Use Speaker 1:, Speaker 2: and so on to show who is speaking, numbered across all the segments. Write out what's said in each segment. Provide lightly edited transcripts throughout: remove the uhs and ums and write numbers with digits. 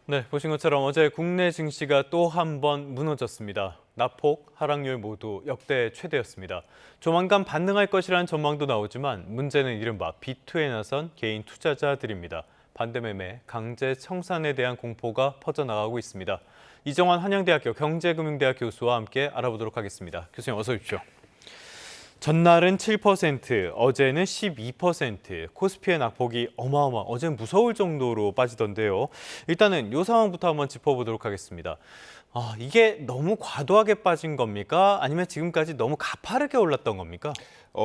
Speaker 1: 네, 보신 것처럼 어제 국내 증시가 또 한 번 무너졌습니다. 낙폭, 하락률 모두 역대 최대였습니다. 조만간 반등할 것이라는 전망도 나오지만 문제는 이른바 B2에 나선 개인 투자자들입니다. 반대 매매, 강제 청산에 대한 공포가 퍼져나가고 있습니다. 이정환 한양대학교 경제금융대학 교수와 함께 알아보도록 하겠습니다. 교수님 어서 오십시오. 전날은 7%, 어제는 12%, 코스피의 낙폭이 어제는 무서울 정도로 빠지던데요. 일단은 이 상황부터 한번 짚어보도록 하겠습니다. 이게 너무 과도하게 빠진 겁니까? 아니면 지금까지 너무 가파르게 올랐던 겁니까?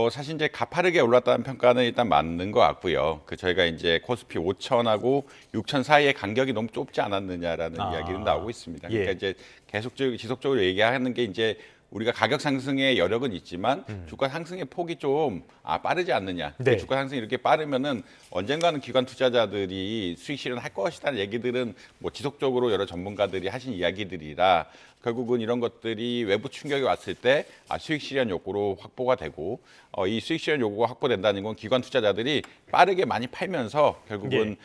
Speaker 2: 사실 이제 가파르게 올랐다는 평가는 일단 맞는 것 같고요. 저희가 이제 코스피 5천하고 6천 사이의 간격이 너무 좁지 않았느냐라는 이야기는 나오고 있습니다. 그러니까
Speaker 1: 예.
Speaker 2: 이제 계속적으로 지속적으로 얘기하는 게 이제 우리가 가격 상승의 여력은 있지만 주가 상승의 폭이 좀 빠르지 않느냐.
Speaker 1: 네.
Speaker 2: 주가 상승이 이렇게 빠르면은 언젠가는 기관 투자자들이 수익 실현할 것이라는 얘기들은 뭐 지속적으로 여러 전문가들이 하신 이야기들이라 결국은 이런 것들이 외부 충격이 왔을 때 수익 실현 욕구로 확보가 되고 이 수익 실현 요구가 확보된다는 건 기관 투자자들이 빠르게 많이 팔면서 결국은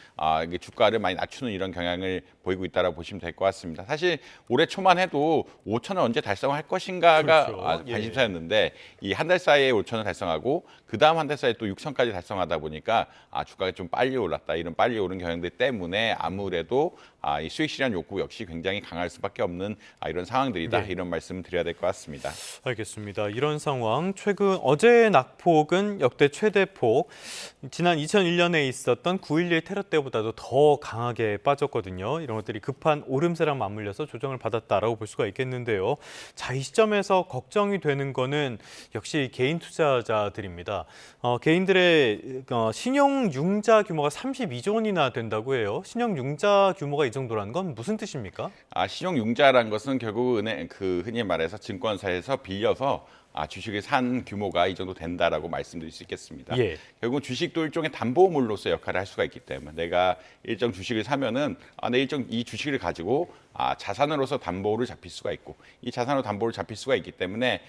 Speaker 2: 이게 주가를 많이 낮추는 이런 경향을 보이고 있다라고 보시면 될 것 같습니다. 사실 올해 초만 해도 5천을 언제 달성할 것인가가
Speaker 1: 그렇죠.
Speaker 2: 관심사였는데 이 한 달 사이에 5천을 달성하고 그 다음 한 달 사이에 또 6천까지 달성하다 보니까 주가가 좀 빨리 올랐다. 이런 빨리 오른 경향들 때문에 아무래도 이 수익 실현 욕구 역시 굉장히 강할 수밖에 없는 이런 상황들이다.
Speaker 1: 네.
Speaker 2: 이런 말씀을 드려야 될 것 같습니다.
Speaker 1: 알겠습니다. 이런 상황, 최근 어제의 낙폭은 역대 최대폭, 지난 2001년에 있었던 9.11 테러 때보다도 더 강하게 빠졌거든요. 이런 것들이 급한 오름세랑 맞물려서 조정을 받았다라고 볼 수가 있겠는데요. 자, 이 시점에서 걱정이 되는 거는 역시 개인 투자자들입니다. 개인들의 신용융자 규모가 32조 원이나 된다고 해요. 신용융자 규모가 이 정도라는 건 무슨 뜻입니까?
Speaker 2: 신용융자라는 것은 결국 흔히 말해서 증권사에서 빌려서 주식을 산 규모가 이 정도 된다라고 말씀드릴 수 있겠습니다.
Speaker 1: 예.
Speaker 2: 결국 주식도 일종의 담보물로서 역할을 할 수가 있기 때문에 내가 일정 주식을 사면은 내 일정 이 주식을 가지고 자산으로서 담보를 잡힐 수가 있고 이 자산으로 담보를 잡힐 수가 있기 때문에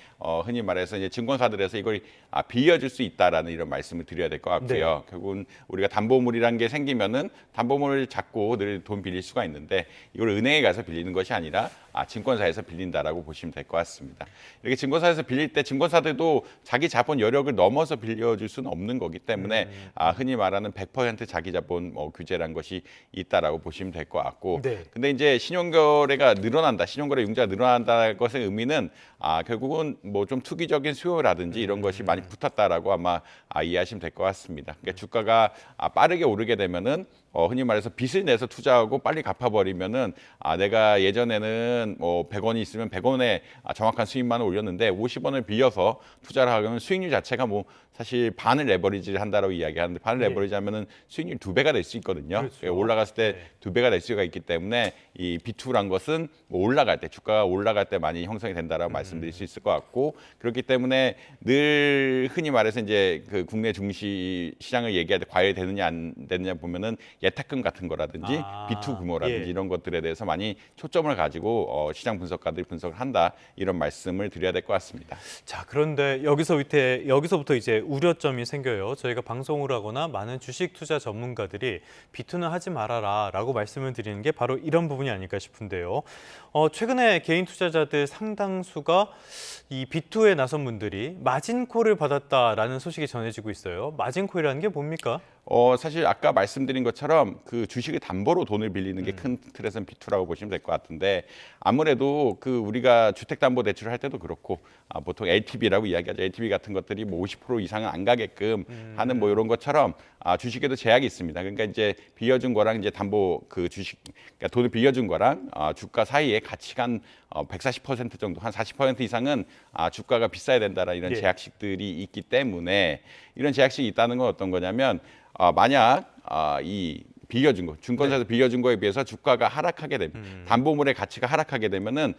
Speaker 2: 흔히 말해서 이제 증권사들에서 이걸 빌려줄 수 있다라는 이런 말씀을 드려야 될 것 같고요.
Speaker 1: 네.
Speaker 2: 결국은 우리가 담보물이라는 게 생기면은 담보물을 잡고 늘 돈 빌릴 수가 있는데 이걸 은행에 가서 빌리는 것이 아니라 증권사에서 빌린다라고 보시면 될 것 같습니다. 이렇게 증권사에서 빌릴 때 증권사들도 자기 자본 여력을 넘어서 빌려줄 수는 없는 거기 때문에 흔히 말하는 100% 자기 자본 규제란 것이 있다라고 보시면 될 것 같고,
Speaker 1: 네.
Speaker 2: 근데 이제 신용거래가 늘어난다, 신용거래 융자가 늘어난다는 것의 의미는 결국은 뭐 좀 투기적인 수요라든지 이런 것이 많이 붙었다라고 아마 이해하시면 될 것 같습니다. 그러니까 주가가 빠르게 오르게 되면은 흔히 말해서 빚을 내서 투자하고 빨리 갚아버리면은 내가 예전에는 뭐 100원이 있으면 100원에 정확한 수익만을 올렸는데 50원을 빌려서 투자를 하면 수익률 자체가 뭐 사실 반을 레버리지를 한다라고 이야기하는데 반을
Speaker 1: 네.
Speaker 2: 레버리지하면은 수익률 2배가 될 수 있거든요.
Speaker 1: 그렇죠.
Speaker 2: 올라갔을 때
Speaker 1: 네.
Speaker 2: 2배가 될 수가 있기 때문에 이 B2란 것은 뭐 올라갈 때 주가가 올라갈 때 많이 형성이 된다라고 말씀드릴 수 있을 것 같고, 그렇기 때문에 늘 흔히 말해서 이제 그 국내 증시 시장을 얘기할 때 과열되느냐 안 되느냐 보면은 예탁금 같은 거라든지 B2 규모라든지
Speaker 1: 예.
Speaker 2: 이런 것들에 대해서 많이 초점을 가지고 시장 분석가들이 분석을 한다, 이런 말씀을 드려야 될 것 같습니다.
Speaker 1: 자, 그런데 여기서부터 이제 우려점이 생겨요. 저희가 방송을 하거나 많은 주식 투자 전문가들이 비투는 하지 말아라라고 말씀을 드리는 게 바로 이런 부분이 아닐까 싶은데요. 최근에 개인 투자자들 상당수가 이 비투에 나선 분들이 마진콜을 받았다라는 소식이 전해지고 있어요. 마진콜이라는 게 뭡니까?
Speaker 2: 사실 아까 말씀드린 것처럼 그 주식을 담보로 돈을 빌리는 게 큰 틀에서는 B2라고 보시면 될 것 같은데, 아무래도 그 우리가 주택담보대출을 할 때도 그렇고 보통 LTV라고 이야기하죠. LTV 같은 것들이 뭐 50% 이상은 안 가게끔 하는 뭐 이런 것처럼 주식에도 제약이 있습니다. 그러니까 이제 빌려준 거랑 이제 담보 그 주식, 그러니까 돈을 빌려준 거랑 주가 사이에 가치가 한 140% 정도, 한 40% 이상은 주가가 비싸야 된다라는 이런
Speaker 1: 예.
Speaker 2: 제약식들이 있기 때문에, 이런 제약식이 있다는 건 어떤 거냐면 만약 이 빌려준 거, 증권사에서 빌려준 거에 비해서 주가가 하락하게 되면, 담보물의 가치가 하락하게 되면은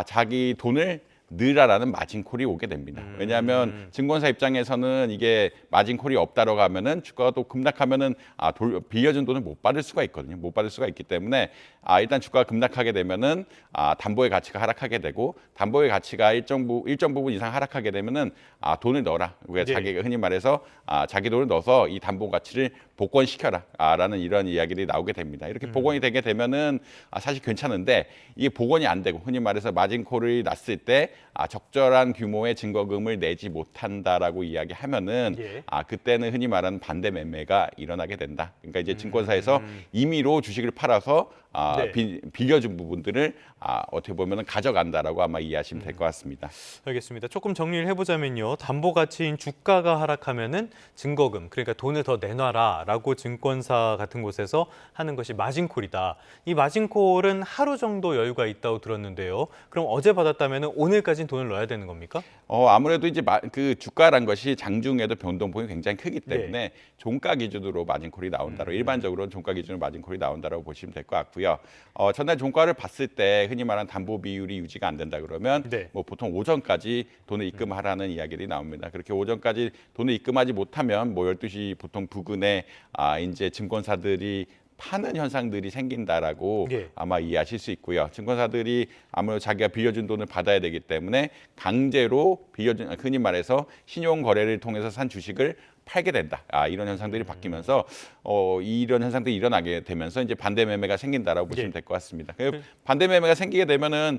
Speaker 2: 자기 돈을 늘어나는 마진콜이 오게 됩니다. 왜냐하면 증권사 입장에서는 이게 마진콜이 없다라고 하면은 주가가 또 급락하면은 빌려준 돈을 못 받을 수가 있거든요. 못 받을 수가 있기 때문에 일단 주가가 급락하게 되면은 담보의 가치가 하락하게 되고 담보의 가치가 일정 부분 이상 하락하게 되면은 돈을 넣어라. 왜 자기가 흔히 말해서 자기 돈을 넣어서 이 담보 가치를 복원시켜라라는 이런 이야기들이 나오게 됩니다. 이렇게 복원이 되게 되면은 사실 괜찮은데 이게 복원이 안 되고 흔히 말해서 마진콜이 났을 때 적절한 규모의 증거금을 내지 못한다라고 이야기하면은 그때는 흔히 말하는 반대 매매가 일어나게 된다. 그러니까 이제 증권사에서 임의로 주식을 팔아서 빌려준 부분들을 어떻게 보면은 가져간다라고 아마 이해하시면 될 것 같습니다.
Speaker 1: 알겠습니다. 조금 정리를 해보자면요. 담보 가치인 주가가 하락하면은 증거금, 그러니까 돈을 더 내놔라라고 증권사 같은 곳에서 하는 것이 마진콜이다. 이 마진콜은 하루 정도 여유가 있다고 들었는데요. 그럼 어제 받았다면은 오늘까지는 돈을 넣어야 되는 겁니까?
Speaker 2: 아무래도 이제 그 주가란 것이 장중에도 변동폭이 굉장히 크기 때문에 종가 기준으로 마진콜이 나온다로 일반적으로는 종가 기준으로 마진콜이 나온다라고 보시면 될 것 같고요. 전날 종가를 봤을 때 흔히 말하는 담보 비율이 유지가 안 된다 그러면 뭐 보통 오전까지 돈을 입금하라는 이야기들이 나옵니다. 그렇게 오전까지 돈을 입금하지 못하면 뭐 12시 보통 부근에 이제 증권사들이 파는 현상들이 생긴다라고 아마 이해하실 수 있고요. 증권사들이 아무래도 자기가 빌려준 돈을 받아야 되기 때문에 강제로 빌려준 흔히 말해서 신용 거래를 통해서 산 주식을 팔게 된다. 이런 현상들이 바뀌면서 이런 현상들이 일어나게 되면서 이제 반대 매매가 생긴다라고 보시면 될 것 같습니다. 반대 매매가 생기게 되면은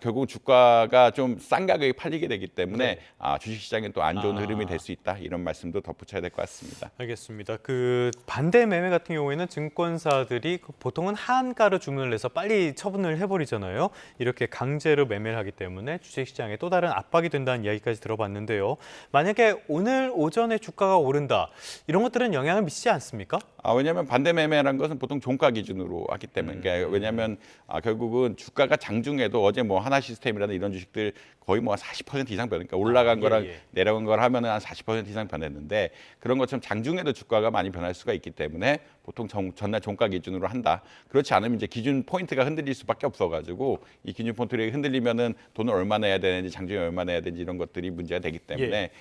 Speaker 2: 결국 주가가 좀 싼 가격에 팔리게 되기 때문에 주식 시장에 또 안 좋은 흐름이 될 수 있다. 이런 말씀도 덧붙여야 될 것 같습니다.
Speaker 1: 알겠습니다. 그 반대 매매 같은 경우에는 증권사들이 보통은 하한가로 주문을 해서 빨리 처분을 해버리잖아요. 이렇게 강제로 매매를 하기 때문에 주식시장에 또 다른 압박이 된다는 이야기까지 들어봤는데요. 만약에 오늘 오전에 주가가 오른다. 이런 것들은 영향을 미치지 않습니까?
Speaker 2: 왜냐하면 반대 매매라는 것은 보통 종가 기준으로 하기 때문에 그러니까 왜냐하면 결국은 주가가 장중에도 어제 뭐 하나시스템이라는 이런 주식들 거의 뭐 40% 이상 변하니까 올라간 거랑 내려간 걸 하면은 한 40% 이상 변했는데 그런 것처럼 장중에도 주가가 많이 변할 수가 있기 때문에 보통 전날 종가 기준으로 한다. 그렇지 않으면 이제 기준 포인트가 흔들릴 수밖에 없어가지고 이 기준 포인트가 흔들리면은 돈을 얼마 내야 되는지 장중에 얼마 내야 되는지 이런 것들이 문제가 되기 때문에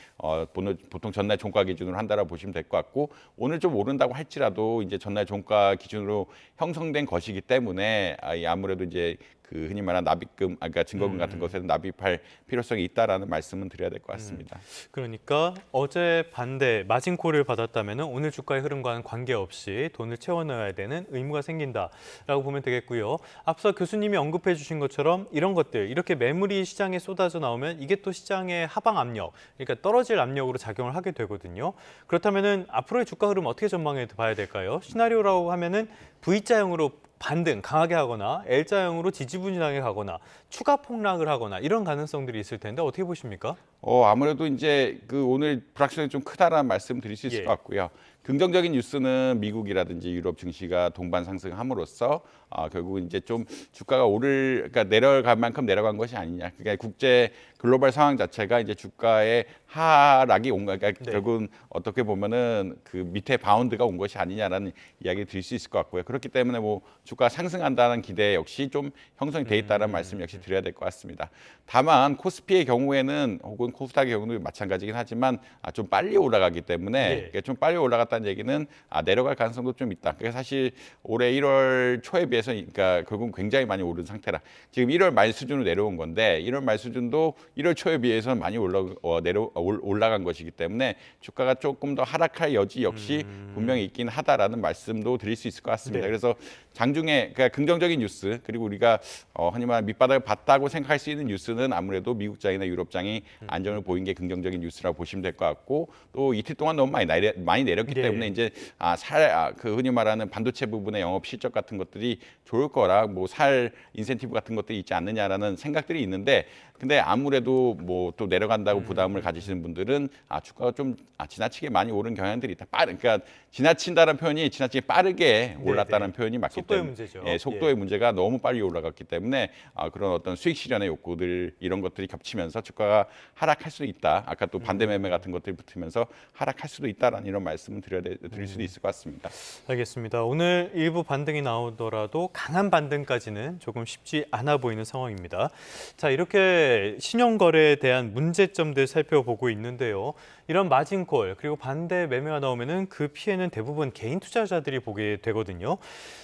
Speaker 2: 보통 전날 종가 기준으로 한다라고 보시면 될 것 같고 오늘 좀 오른다고 할지라도 이제 전날 종가 기준으로 형성된 것이기 때문에 아무래도 이제 그 흔히 말하는 납입금, 그러니까 증거금 같은 것에는 납입할 필요성이 있다라는 말씀은 드려야 될 것 같습니다.
Speaker 1: 그러니까 어제 반대 마진콜을 받았다면 오늘 주가의 흐름과는 관계없이 돈을 채워 넣어야 되는 의무가 생긴다라고 보면 되겠고요. 앞서 교수님이 언급해 주신 것처럼 이런 것들, 이렇게 매물이 시장에 쏟아져 나오면 이게 또 시장의 하방 압력, 그러니까 떨어질 압력으로 작용을 하게 되거든요. 그렇다면 앞으로의 주가 흐름 어떻게 전망해 봐야 될까요? 시나리오라고 하면은 V자형으로 반등 강하게 하거나 L자형으로 지지부진하게 가거나 추가 폭락을 하거나 이런 가능성들이 있을 텐데 어떻게 보십니까?
Speaker 2: 아무래도 이제 그 오늘 불확실성이 좀 크다라는 말씀 드릴 수 있을 것 같고요. 긍정적인 뉴스는 미국이라든지 유럽 증시가 동반 상승함으로써 결국은 이제 좀 주가가 그러니까 내려갈 만큼 내려간 것이 아니냐. 그러니까 국제 글로벌 상황 자체가 이제 주가의 하락이 온 거니까 결국은 어떻게 보면은 그 밑에 바운드가 온 것이 아니냐라는 이야기 드릴 수 있을 것 같고요. 그렇기 때문에 뭐 주가 상승한다는 기대 역시 좀 형성이 돼 있다는 말씀 역시 드려야 될 것 같습니다. 다만 코스피의 경우에는 혹은 코스닥의 경우도 마찬가지긴 하지만 좀 빨리 올라가기 때문에 좀 빨리 올라갔다는 얘기는 내려갈 가능성도 좀 있다. 그러니까 사실 올해 1월 초에 비해서 그러니까 결국은 굉장히 많이 오른 상태라 지금 1월 말 수준으로 내려온 건데 1월 말 수준도 1월 초에 비해서는 많이 올라간 것이기 때문에 주가가 조금 더 하락할 여지 역시 분명히 있긴 하다라는 말씀도 드릴 수 있을 것 같습니다. 그래서 장중에 그러니까 긍정적인 뉴스 그리고 우리가 흔히 말하는 밑바닥을 봤다고 생각할 수 있는 뉴스는 아무래도 미국장이나 유럽장이 안정을 보인 게 긍정적인 뉴스라고 보시면 될 것 같고 또 이틀 동안 너무 많이 내렸기 때문에 이제 그 흔히 말하는 반도체 부분의 영업 실적 같은 것들이 좋을 거라 뭐 살 인센티브 같은 것들이 있지 않느냐라는 생각들이 있는데 근데 아무래도 뭐 또 내려간다고 부담을 가지시는 분들은 주가가 좀 지나치게 많이 오른 경향들이 있다. 그러니까 지나친다는 표현이 지나치게 빠르게 올랐다는 표현이 맞기
Speaker 1: 속도의
Speaker 2: 때문에
Speaker 1: 문제죠.
Speaker 2: 속도의 문제가 너무 빨리 올라갔기 때문에 그런 어떤 수익 실현의 욕구들 이런 것들이 겹치면서 주가가 하락 하락할 수도 있다. 아까 또 반대 매매 같은 것들이 붙으면서 하락할 수도 있다라는 이런 말씀을 드릴 수도 있을 것 같습니다.
Speaker 1: 알겠습니다. 오늘 일부 반등이 나오더라도 강한 반등까지는 조금 쉽지 않아 보이는 상황입니다. 자, 이렇게 신용거래에 대한 문제점들 살펴보고 있는데요. 이런 마진콜 그리고 반대 매매가 나오면은 그 피해는 대부분 개인 투자자들이 보게 되거든요.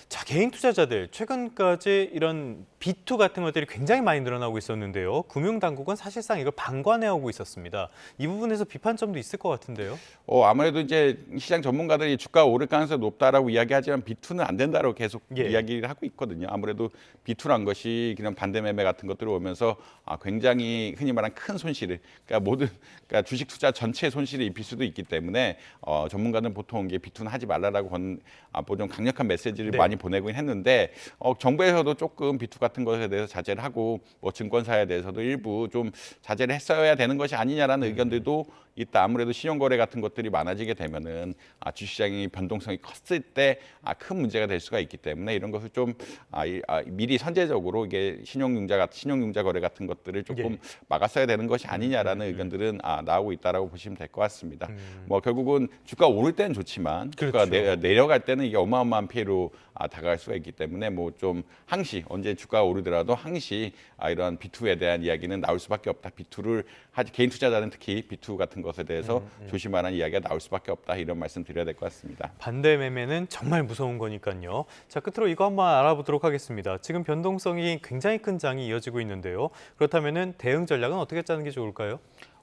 Speaker 1: 자, 개인 투자자들 최근까지 이런 B2 같은 것들이 굉장히 많이 늘어나고 있었는데요. 금융당국은 사실상 이걸 방관해오고 있었습니다. 이 부분에서 비판점도 있을 것 같은데요.
Speaker 2: 아무래도 이제 시장 전문가들이 주가가 오를 가능성이 높다라고 이야기하지만 B2는 안 된다고 계속
Speaker 1: 예.
Speaker 2: 이야기를 하고 있거든요. 아무래도 B2란 것이 그냥 반대 매매 같은 것들이 오면서 굉장히 흔히 말하는 큰 손실을 그러니까 주식 투자 전체의 손실을 입힐 수도 있기 때문에 전문가들은 보통 이게 B2는 하지 말라라고 좀 강력한 메시지를
Speaker 1: 네.
Speaker 2: 많이 보내긴 했는데 정부에서도 조금 B2 같은 것에 대해서 자제를 하고 증권사에 대해서도 일부 좀 자제를 했어야 되는 것이 아니냐라는 의견들도 있다. 아무래도 신용거래 같은 것들이 많아지게 되면은 주식시장이 변동성이 컸을 때 큰 문제가 될 수가 있기 때문에 이런 것을 좀 미리 선제적으로 이게 신용융자 거래 같은 것들을 조금
Speaker 1: 예.
Speaker 2: 막았어야 되는 것이 아니냐라는 의견들은 나오고 있다라고 보시면 될 것 같습니다. 결국은 주가 오를 때는 좋지만 주가
Speaker 1: 그렇죠.
Speaker 2: 내려갈 때는 이게 어마어마한 피해로 다가갈 수가 있기 때문에 좀 항시 언제 주가가 오르더라도 항시 이런 B2에 대한 이야기는 나올 수밖에 없다. B2를 개인 투자자는 특히 B2 같은 것에 대해서 조심하라는 이야기가 나올 수밖에 없다. 이런 말씀 드려야 될 것 같습니다.
Speaker 1: 반대 매매는 정말 무서운 거니까요. 자, 끝으로 이거 한번 알아보도록 하겠습니다. 지금 변동성이 굉장히 큰 장이 이어지고 있는데요. 그렇다면은 대응 전략은 어떻게 짜는 게 좋을까요?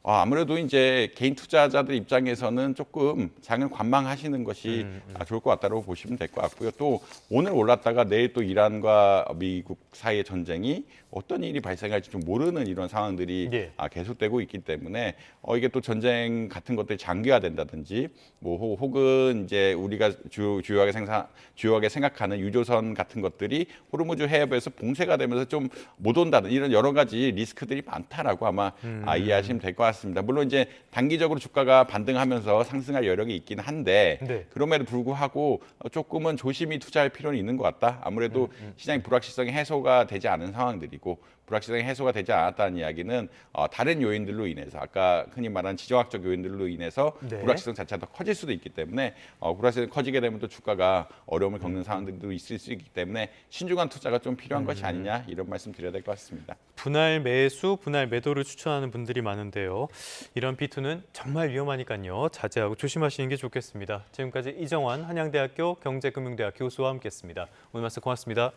Speaker 2: 아무래도 이제 개인 투자자들 입장에서는 조금 장을 관망하시는 것이 좋을 것 같다고 보시면 될 것 같고요. 또 오늘 올랐다가 내일 또 이란과 미국 사이의 전쟁이 어떤 일이 발생할지 좀 모르는 이런 상황들이
Speaker 1: 예.
Speaker 2: 계속되고 있기 때문에 이게 또 전쟁 같은 것들이 장기화된다든지 혹은 이제 우리가 주요하게 생각하는 유조선 같은 것들이 호르무즈 해협에서 봉쇄가 되면서 좀 못 온다든 이런 여러 가지 리스크들이 많다라고 아마 이해하시면 될 것 같습니다. 물론 이제 단기적으로 주가가 반등하면서 상승할 여력이 있긴 한데
Speaker 1: 네.
Speaker 2: 그럼에도 불구하고 조금은 조심히 투자할 필요는 있는 것 같다. 아무래도 시장의 불확실성이 해소가 되지 않은 상황들이고 불확실성이 해소가 되지 않았다는 이야기는 다른 요인들로 인해서 아까 흔히 말하는 지정학적 요인들로 인해서
Speaker 1: 네.
Speaker 2: 불확실성 자체가 더 커질 수도 있기 때문에 불확실성이 커지게 되면 또 주가가 어려움을 겪는 상황들도 있을 수 있기 때문에 신중한 투자가 좀 필요한 것이 아니냐 이런 말씀 드려야 될 것 같습니다.
Speaker 1: 분할 매수, 분할 매도를 추천하는 분들이 많은데요. 이런 B2는 정말 위험하니까요. 자제하고 조심하시는 게 좋겠습니다. 지금까지 이정환 한양대학교 경제금융대학 교수와 함께했습니다. 오늘 말씀 고맙습니다.